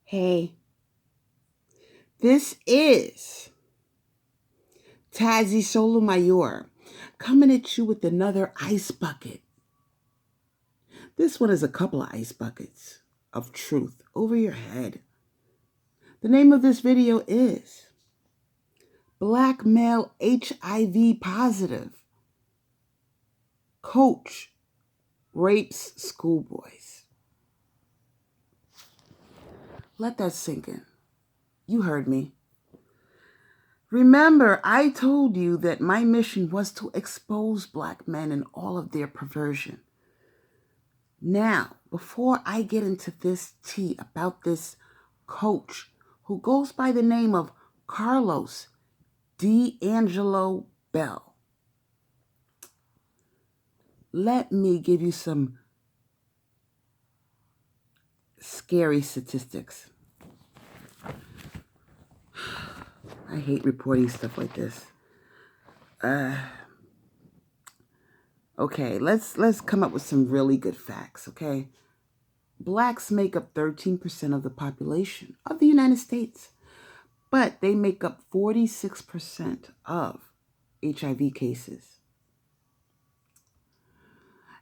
Hey, this is Tazzy Solo Mayor coming at you with another ice bucket. This one is a couple of ice buckets of truth over your head. The name of this video is Black Male HIV Positive Coach Rapes Schoolboys. Let that sink in. You heard me. Remember, I told you that my mission was to expose black men and all of their perversion. Now, before I get into this tea about this coach who goes by the name of Carlos D'Angelo Bell, let me give you some scary statistics. I hate reporting stuff like this. Okay, let's come up with some really good facts, okay? Blacks make up 13% of the population of the United States, but they make up 46% of HIV cases.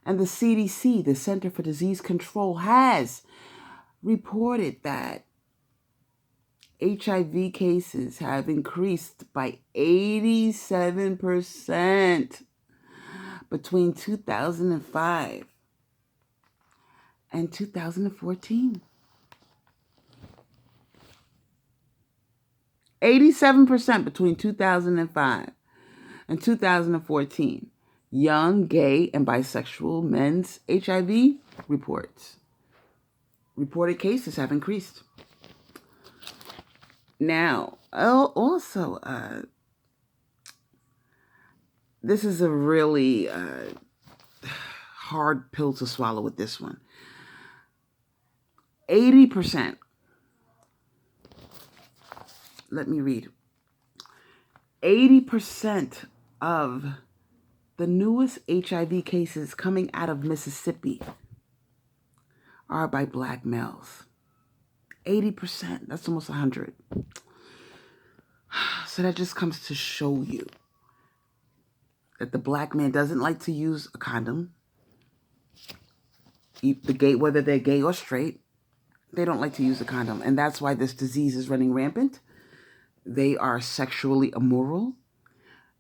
And the CDC, the Center for Disease Control, has reported that HIV cases have increased by 87% between 2005 and 2014. 87% between 2005 and 2014. Young, gay, and bisexual men's HIV reported cases have increased. Now, also, this is a really hard pill to swallow with this one. 80%. Let me read. 80% of the newest HIV cases coming out of Mississippi are by black males. 80%. That's almost 100. So that just comes to show you that the black man doesn't like to use a condom. Whether they're gay or straight, they don't like to use a condom. And that's why this disease is running rampant. They are sexually immoral.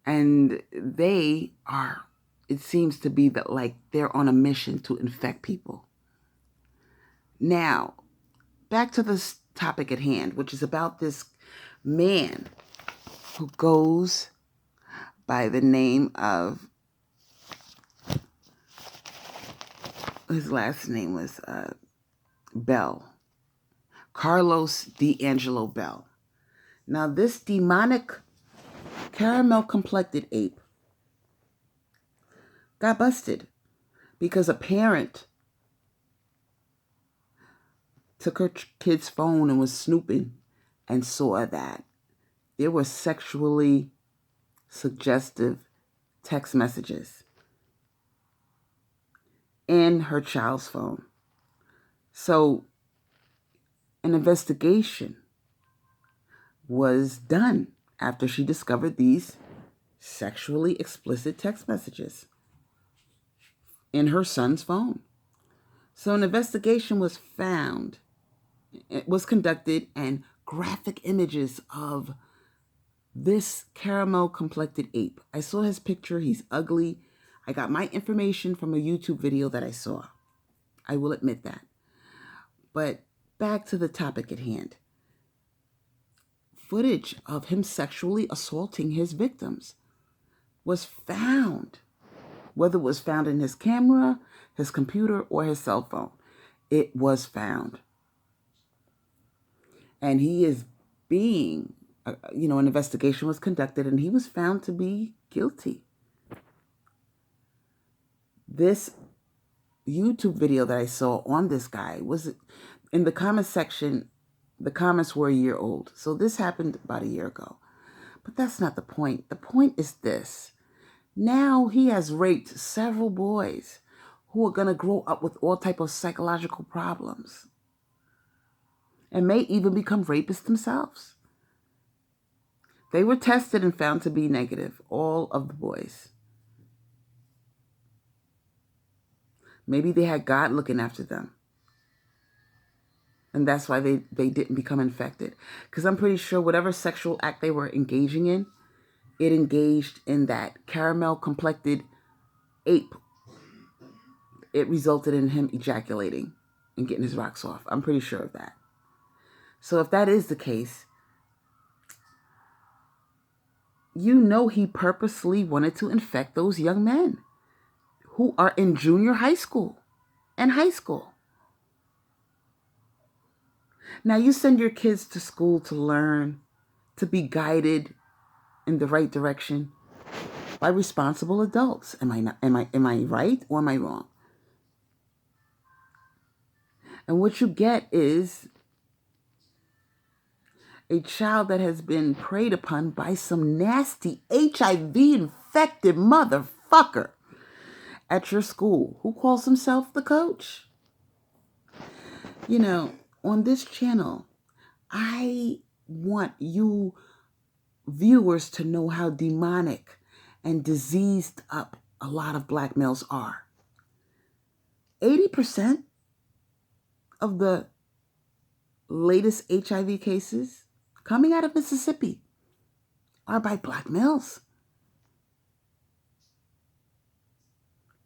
And they are, it seems to be that like they're on a mission to infect people. Now, back to this topic at hand, which is about this man who goes by the name of, his last name was Bell. Carlos D'Angelo Bell. Now, this demonic caramel-complected ape got busted because a parent took her kid's phone and was snooping and saw that there were sexually suggestive text messages in her child's phone. So an investigation was done after she discovered these sexually explicit text messages in her son's phone. So an investigation was found. It was conducted, and graphic images of this caramel-complected ape. I saw his picture. He's ugly. I got my information from a YouTube video that I saw. I will admit that. But back to the topic at hand. Footage of him sexually assaulting his victims was found. Whether it was found in his camera, his computer, or his cell phone, it was found. And he is being, an investigation was conducted, and he was found to be guilty. This YouTube video that I saw on this guy was in the comment section. The comments were a year old. So this happened about a year ago. But that's not the point. The point is this. Now he has raped several boys who are going to grow up with all type of psychological problems. and may even become rapists themselves. They were tested and found to be negative, all of the boys. Maybe they had God looking after them. And that's why they didn't become infected. Because I'm pretty sure whatever sexual act they were engaging in, it engaged in that caramel complected ape. It resulted in him ejaculating and getting his rocks off. I'm pretty sure of that. So if that is the case, you know he purposely wanted to infect those young men who are in junior high school and high school. Now you send your kids to school to learn, to be guided in the right direction by responsible adults. Am I right or am I wrong? And what you get is a child that has been preyed upon by some nasty HIV infected motherfucker at your school who calls himself the coach. You know, on this channel, I want you viewers to know how demonic and diseased up a lot of black males are. 80% of the latest HIV cases coming out of Mississippi are by black males.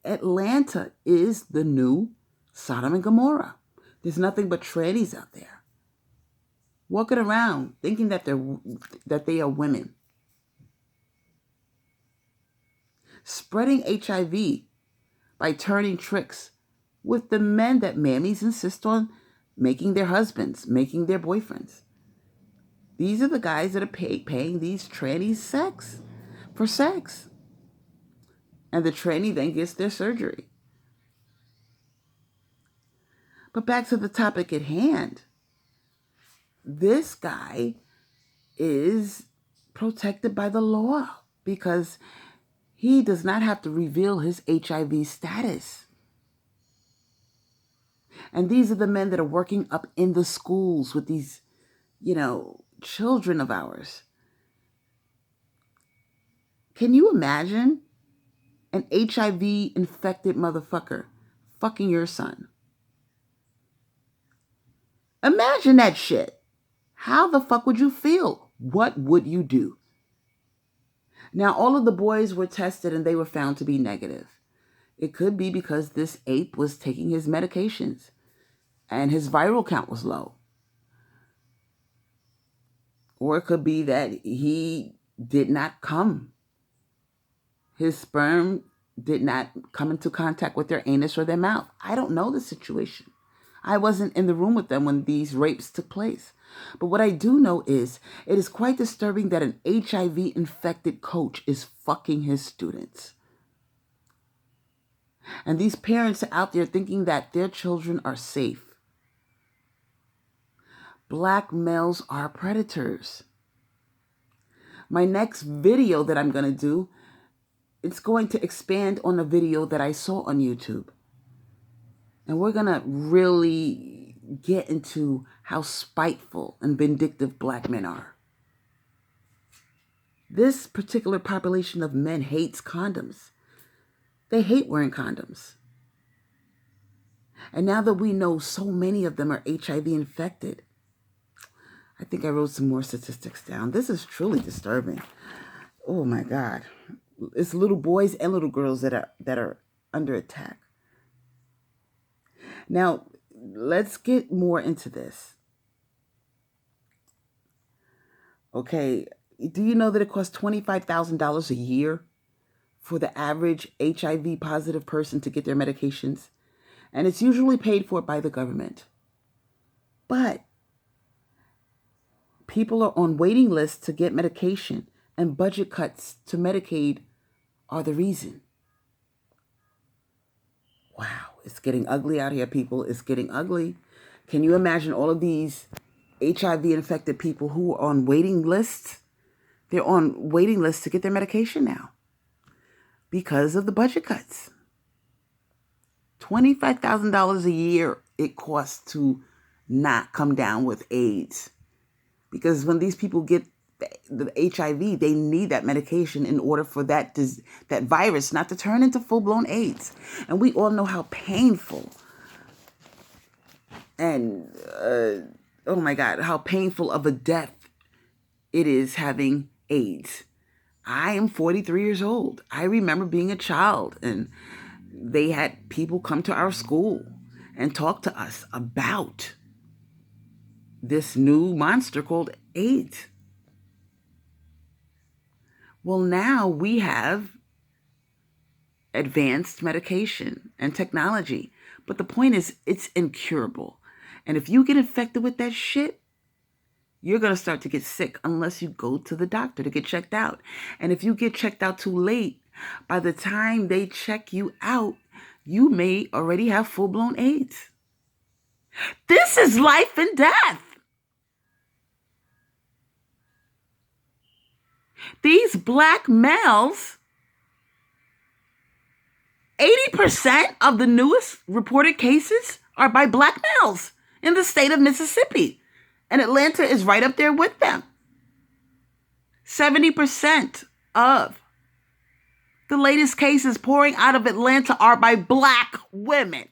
Atlanta is the new Sodom and Gomorrah. There's nothing but trannies out there walking around thinking that they are women, spreading HIV by turning tricks with the men that mammies insist on making their husbands, making their boyfriends. These are the guys that are paying these trannies for sex. And the tranny then gets their surgery. But back to the topic at hand. This guy is protected by the law because he does not have to reveal his HIV status. And these are the men that are working up in the schools with these, children of ours. Can you imagine an HIV infected motherfucker fucking your son? Imagine that shit. How the fuck would you feel? What would you do? Now, all of the boys were tested and they were found to be negative. It could be because this ape was taking his medications and his viral count was low. Or it could be that he did not come. His sperm did not come into contact with their anus or their mouth. I don't know the situation. I wasn't in the room with them when these rapes took place. But what I do know is it is quite disturbing that an HIV-infected coach is fucking his students. And these parents are out there thinking that their children are safe. Black males are predators. My next video that I'm going to do, it's going to expand on a video that I saw on YouTube. And we're going to really get into how spiteful and vindictive black men are. This particular population of men hates condoms. They hate wearing condoms. And now that we know so many of them are HIV infected, I think I wrote some more statistics down. This is truly disturbing. Oh my God. It's little boys and little girls that are under attack. Now, let's get more into this. Okay, do you know that it costs $25,000 a year for the average HIV positive person to get their medications? And it's usually paid for by the government. But people are on waiting lists to get medication, and budget cuts to Medicaid are the reason. Wow, it's getting ugly out here, people. It's getting ugly. Can you imagine all of these HIV-infected people who are on waiting lists? They're on waiting lists to get their medication now because of the budget cuts. $25,000 a year it costs to not come down with AIDS. Because when these people get the HIV, they need that medication in order for that virus not to turn into full-blown AIDS. And we all know how painful and, oh my God, how painful of a death it is having AIDS. I am 43 years old. I remember being a child and they had people come to our school and talk to us about this new monster called AIDS. Well, now we have advanced medication and technology, but the point is it's incurable. And if you get infected with that shit, you're going to start to get sick unless you go to the doctor to get checked out. And if you get checked out too late, by the time they check you out, you may already have full-blown AIDS. This is life and death. These black males, 80% of the newest reported cases are by black males in the state of Mississippi. And Atlanta is right up there with them. 70% of the latest cases pouring out of Atlanta are by black women.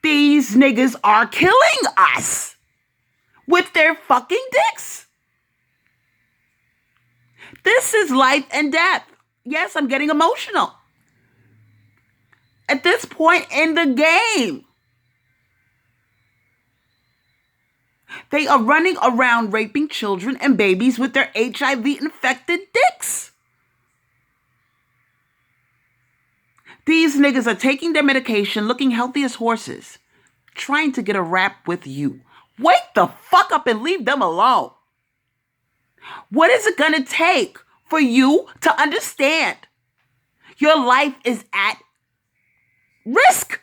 These niggas are killing us with their fucking dicks. This is life and death. Yes, I'm getting emotional. At this point in the game, they are running around raping children and babies with their HIV-infected dicks. These niggas are taking their medication, looking healthy as horses, trying to get a rap with you. Wake the fuck up and leave them alone. What is it going to take for you to understand your life is at risk?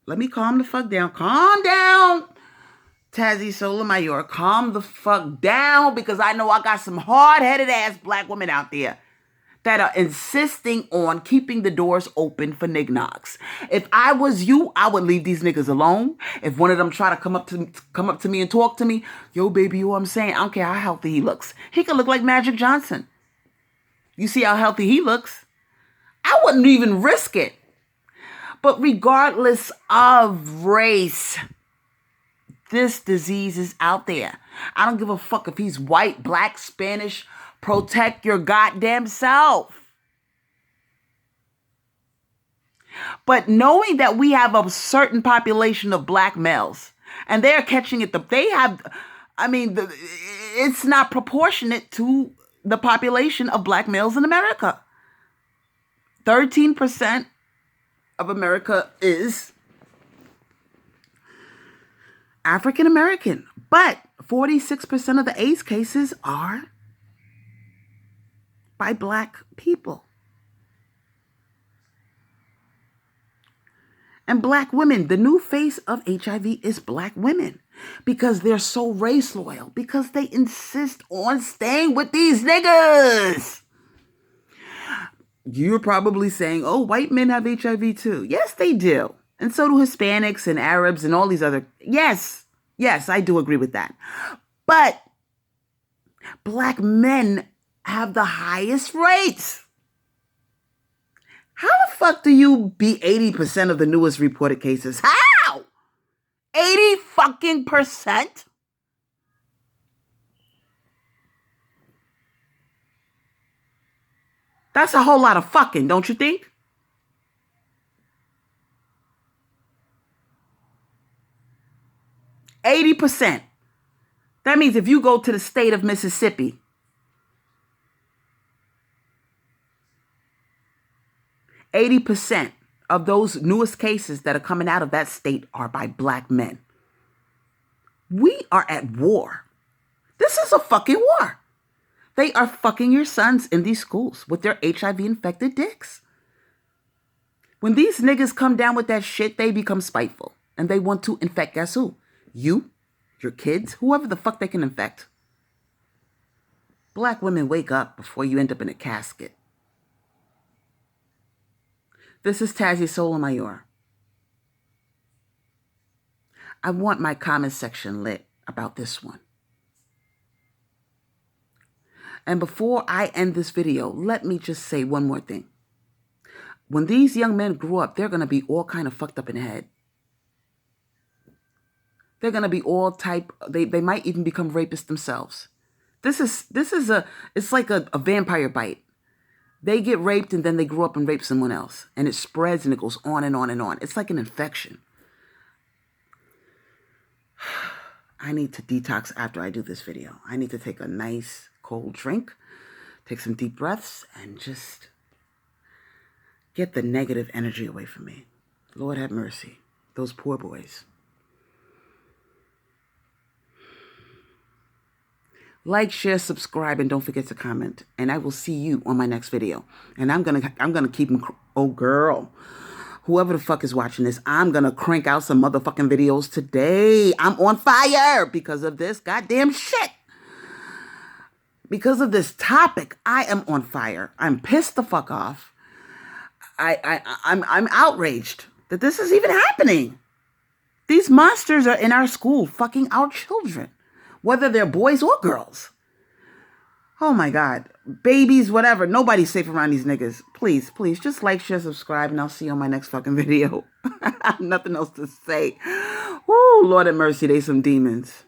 Let me calm the fuck down. Calm down, Tazzy Sotomayor. Calm the fuck down, because I know I got some hard-headed ass black women out there that are insisting on keeping the doors open for nignogs. If I was you, I would leave these niggas alone. If one of them try to come up to me and talk to me, yo, baby, you know what I'm saying? I don't care how healthy he looks. He could look like Magic Johnson. You see how healthy he looks? I wouldn't even risk it. But regardless of race, this disease is out there. I don't give a fuck if he's white, black, Spanish. Protect your goddamn self. But knowing that we have a certain population of black males and they're catching it, it's not proportionate to the population of black males in America. 13% of America is African American, but 46% of the AIDS cases are by black people. And black women, the new face of HIV is black women, because they're so race loyal, because they insist on staying with these niggas. You're probably saying, oh, white men have HIV too. Yes, they do. And so do Hispanics and Arabs and all these other. Yes, I do agree with that. But black men have the highest rates. How the fuck do you be 80% of the newest reported cases? How? 80 fucking percent? That's a whole lot of fucking, don't you think? %. That means if you go to the state of Mississippi, 80% of those newest cases that are coming out of that state are by black men. We are at war. This is a fucking war. They are fucking your sons in these schools with their HIV-infected dicks. When these niggas come down with that shit, they become spiteful. And they want to infect, guess who? You, your kids, whoever the fuck they can infect. Black women, wake up before you end up in a casket. This is Tazzy Sotomayor. I want my comment section lit about this one. And before I end this video, let me just say one more thing. When these young men grow up, they're going to be all kind of fucked up in the head. They're going to be all type, they might even become rapists themselves. It's like a vampire bite. They get raped and then they grow up and rape someone else. And it spreads and it goes on and on and on. It's like an infection. I need to detox after I do this video. I need to take a nice cold drink, take some deep breaths, and just get the negative energy away from me. Lord have mercy. Those poor boys. Like, share, subscribe, and don't forget to comment. And I will see you on my next video. And I'm gonna keep them. Oh, girl, whoever the fuck is watching this, I'm gonna crank out some motherfucking videos today. I'm on fire because of this goddamn shit. Because of this topic, I am on fire. I'm pissed the fuck off. I'm outraged that this is even happening. These monsters are in our school fucking our children, whether they're boys or girls. Oh my God. Babies, whatever. Nobody's safe around these niggas. Please, please, just like, share, subscribe, and I'll see you on my next fucking video. I have nothing else to say. Woo, Lord have mercy, they some demons.